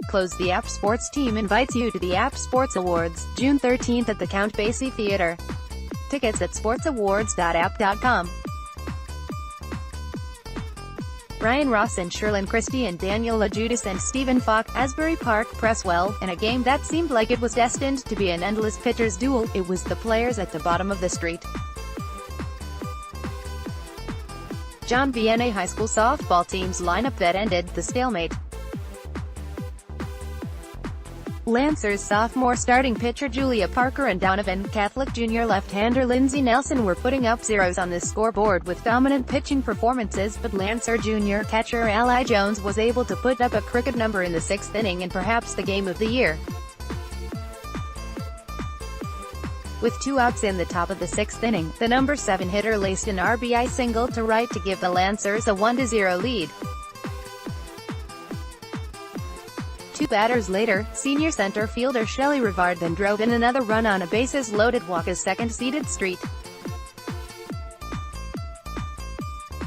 close. The App Sports team invites you to the App Sports Awards, June 13th at the Count Basie Theatre. Tickets at sportsawards.app.com. Brian Ross and Sherlon, Christie and Daniel LoGiudice and Stephen Falk, Asbury Park PressSEWELL. In a game that seemed like it was destined to be an endless pitcher's duel, it was the players at the bottom of the street. Vianney High School softball team's lineup that ended the stalemate. Lancers sophomore starting pitcher Julia Parker and Donovan Catholic junior left-hander Lindsey Nelson were putting up zeros on the scoreboard with dominant pitching performances, but Lancer junior catcher Ally Jones was able to put up a crooked number in the 6th inning and perhaps the game of the year. With 2 outs in the top of the 6th inning, the number 7 hitter laced an RBI single to right to give the Lancers a 1-0 lead. 2 batters later, senior center fielder Shelley Rivard then drove in another run on a bases-loaded walk as second-seeded Street.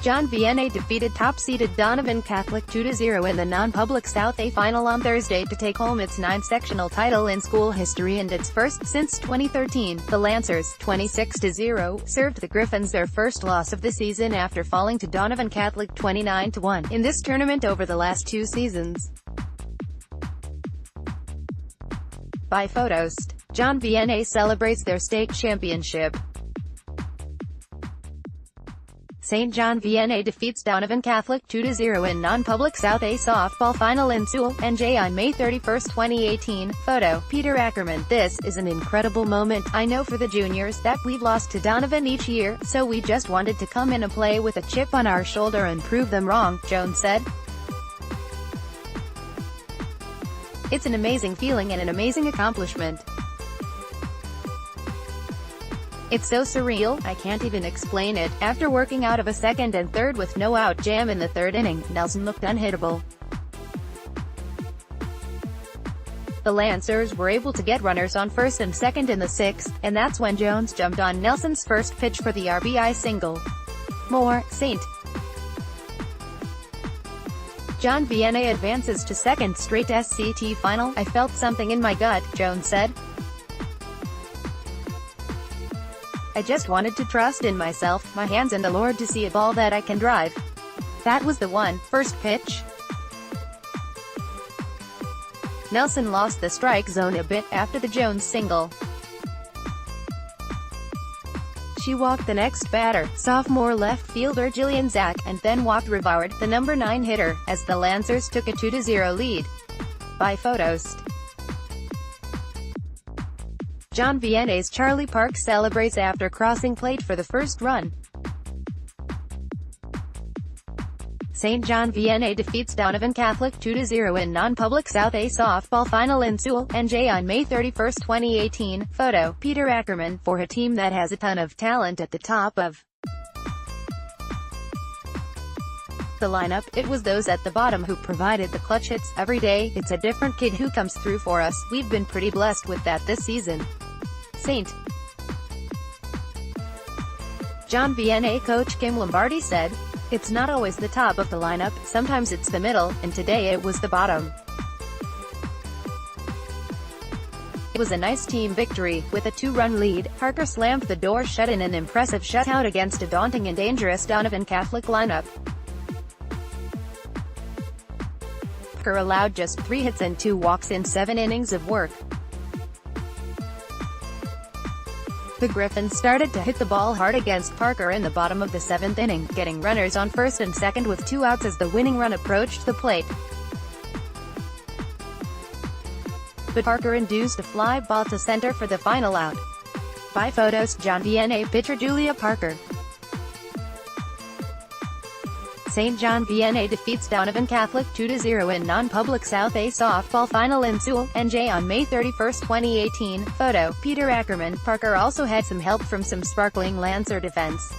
Vianney defeated top-seeded Donovan Catholic 2-0 in the non-public South A final on Thursday to take home its 9th sectional title in school history and its first since 2013. The Lancers, 26-0, served the Griffins their first loss of the season after falling to Donovan Catholic 29-1 in this tournament over the last 2 seasons. By Photost, Vianney celebrates their state championship. St. John Vianney defeats Donovan Catholic 2-0 in non-public South A softball final in Sewell, NJ on May 31, 2018. Photo, Peter Ackerman. This is an incredible moment. I know for the juniors that we've lost to Donovan each year, so we just wanted to come in and play with a chip on our shoulder and prove them wrong, Jones said. It's an amazing feeling and an amazing accomplishment. It's so surreal, I can't even explain it. After working out of a second and third with no out jam in the 3rd inning, Nelson looked unhittable. The Lancers were able to get runners on 1st and 2nd in the 6th, and that's when Jones jumped on Nelson's first pitch for the RBI single. More, St. John Vianney advances to 2nd straight SCT final. I felt something in my gut, Jones said. I just wanted to trust in myself, my hands and the Lord to see a ball that I can drive. That was the one. First pitch. Nelson lost the strike zone a bit after the Jones single. She walked the next batter, sophomore left fielder Jillian Zach, and then walked Rivard, the number 9 hitter, as the Lancers took a 2-0 lead. By Photost. Vianney's Charlie Park celebrates after crossing plate for the first run. St. John Vianney defeats Donovan Catholic 2-0 in non-public South A softball final in Sewell, NJ on May 31, 2018. Photo, Peter Ackerman. For a team that has a ton of talent at the top of the lineup, it was those at the bottom who provided the clutch hits. Every day, it's a different kid who comes through for us. We've been pretty blessed with that this season. St. John Vianney coach Kim Lombardi said, "It's not always the top of the lineup, sometimes it's the middle, and today it was the bottom. It was a nice team victory. With a 2-run lead, Parker slammed the door shut in an impressive shutout against a daunting and dangerous Donovan Catholic lineup. Parker allowed just 3 hits and 2 walks in 7 innings of work. The Griffins started to hit the ball hard against Parker in the bottom of the 7th inning, getting runners on 1st and 2nd with 2 outs as the winning run approached the plate. But Parker induced a fly ball to center for the final out. By Photos, Vianney pitcher Julia Parker. St. John Vianney defeats Donovan Catholic 2-0 in non-public South A softball final in Sewell, NJ on May 31, 2018. Photo, Peter Ackerman. Parker also had some help from some sparkling Lancer defense.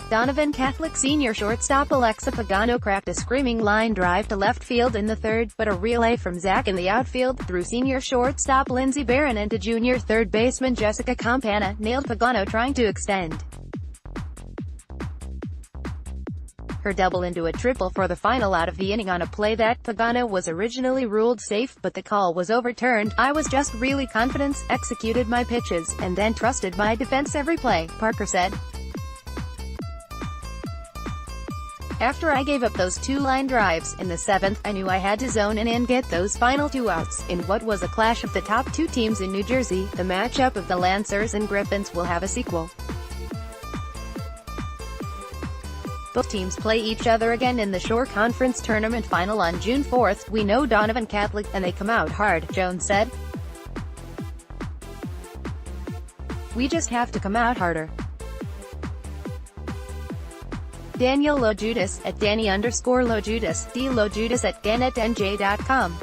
Donovan Catholic senior shortstop Alexa Pagano cracked a screaming line drive to left field in the 3rd, but a relay from Zach in the outfield, through senior shortstop Lindsey Barron and to junior 3rd baseman Jessica Campana, nailed Pagano trying to extend. her double into a triple for the final out of the inning on a play that Pagano was originally ruled safe, but the call was overturned. "I was just really confident, executed my pitches, and then trusted my defense every play," Parker said. "After I gave up those two line drives in the seventh, I knew I had to zone in and get those final two outs. In what was a clash of the top two teams in New Jersey, the matchup of the Lancers and Griffins will have a sequel. Both teams play each other again in the Shore Conference Tournament Final on June 4th. We know Donovan Catholic, and they come out hard," Jones said. "We just have to come out harder." Daniel LoGiudice, at Danny_LoGiudice, DLoGiudice at GannetNJ.com.